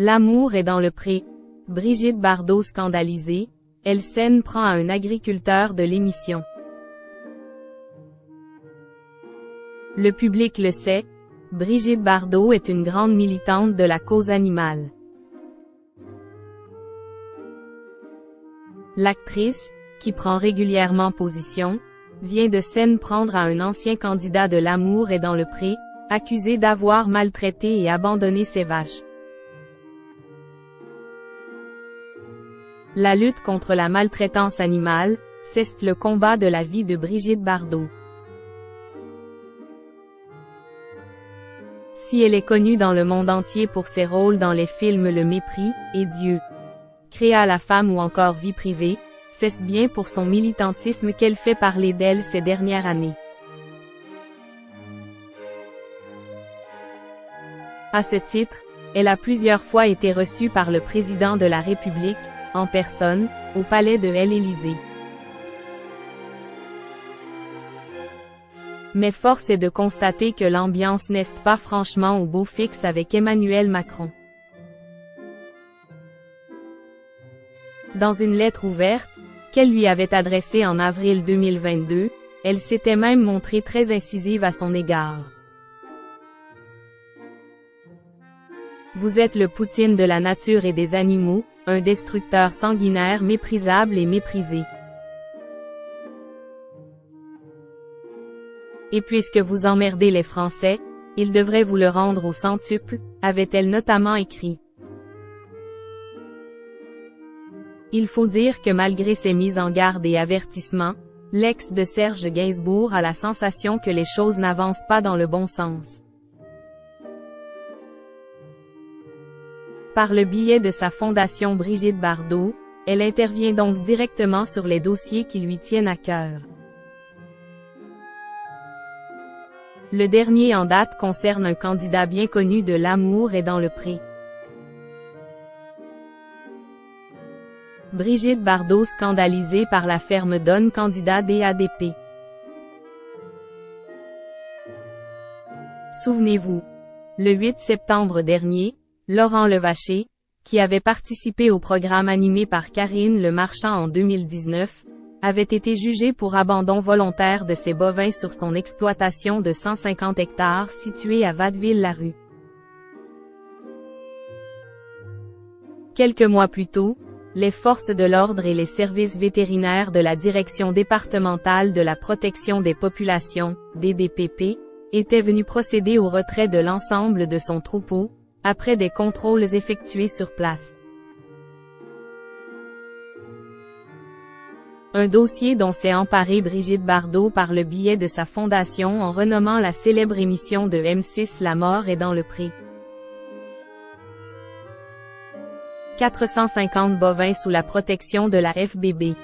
L'amour est dans le pré. Brigitte Bardot scandalisée, LCN prend à un agriculteur de l'émission. Le public le sait, Brigitte Bardot est une grande militante de la cause animale. L'actrice, qui prend régulièrement position, vient de scène prendre à un ancien candidat de L'amour est dans le pré, accusé d'avoir maltraité et abandonné ses vaches. La lutte contre la maltraitance animale, c'est le combat de la vie de Brigitte Bardot. Si elle est connue dans le monde entier pour ses rôles dans les films Le Mépris et Dieu créa la femme ou encore Vie privée, c'est bien pour son militantisme qu'elle fait parler d'elle ces dernières années. À ce titre, elle a plusieurs fois été reçue par le président de la République, en personne, au palais de l'Élysée. Mais force est de constater que l'ambiance n'est pas franchement au beau fixe avec Emmanuel Macron. Dans une lettre ouverte, qu'elle lui avait adressée en avril 2022, elle s'était même montrée très incisive à son égard. Vous êtes le Poutine de la nature et des animaux, un destructeur sanguinaire méprisable et méprisé. Et puisque vous emmerdez les Français, ils devraient vous le rendre au centuple, avait-elle notamment écrit. Il faut dire que malgré ses mises en garde et avertissements, l'ex de Serge Gainsbourg a la sensation que les choses n'avancent pas dans le bon sens. Par le biais de sa fondation Brigitte Bardot, elle intervient donc directement sur les dossiers qui lui tiennent à cœur. Le dernier en date concerne un candidat bien connu de L'amour est dans le pré. Brigitte Bardot scandalisée par la ferme Donne candidat DADP. Souvenez-vous. Le 8 septembre dernier, Laurent Levaché, qui avait participé au programme animé par Karine Le Marchand en 2019, avait été jugé pour abandon volontaire de ses bovins sur son exploitation de 150 hectares située à Watteville-la-Rue. Quelques mois plus tôt, les forces de l'ordre et les services vétérinaires de la Direction départementale de la protection des populations, DDPP, étaient venus procéder au retrait de l'ensemble de son troupeau, après des contrôles effectués sur place. Un dossier dont s'est emparée Brigitte Bardot par le biais de sa fondation en renommant la célèbre émission de M6 La mort est dans le pré. 450 bovins sous la protection de la FBB.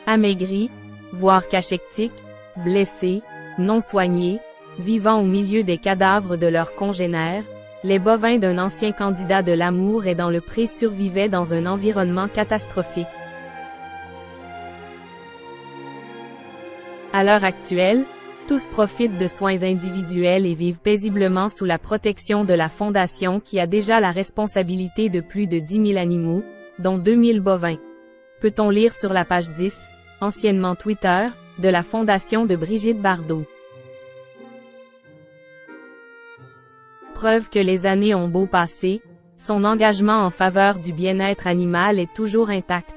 Amaigris, voire cachectiques, blessés, non soignés, vivant au milieu des cadavres de leurs congénères, les bovins d'un ancien candidat de L'amour est dans le pré survivaient dans un environnement catastrophique. À l'heure actuelle, tous profitent de soins individuels et vivent paisiblement sous la protection de la Fondation qui a déjà la responsabilité de plus de 10 000 animaux, dont 2 000 bovins. Peut-on lire sur la page 10, anciennement Twitter, de la Fondation de Brigitte Bardot. Preuve que les années ont beau passer, son engagement en faveur du bien-être animal est toujours intact.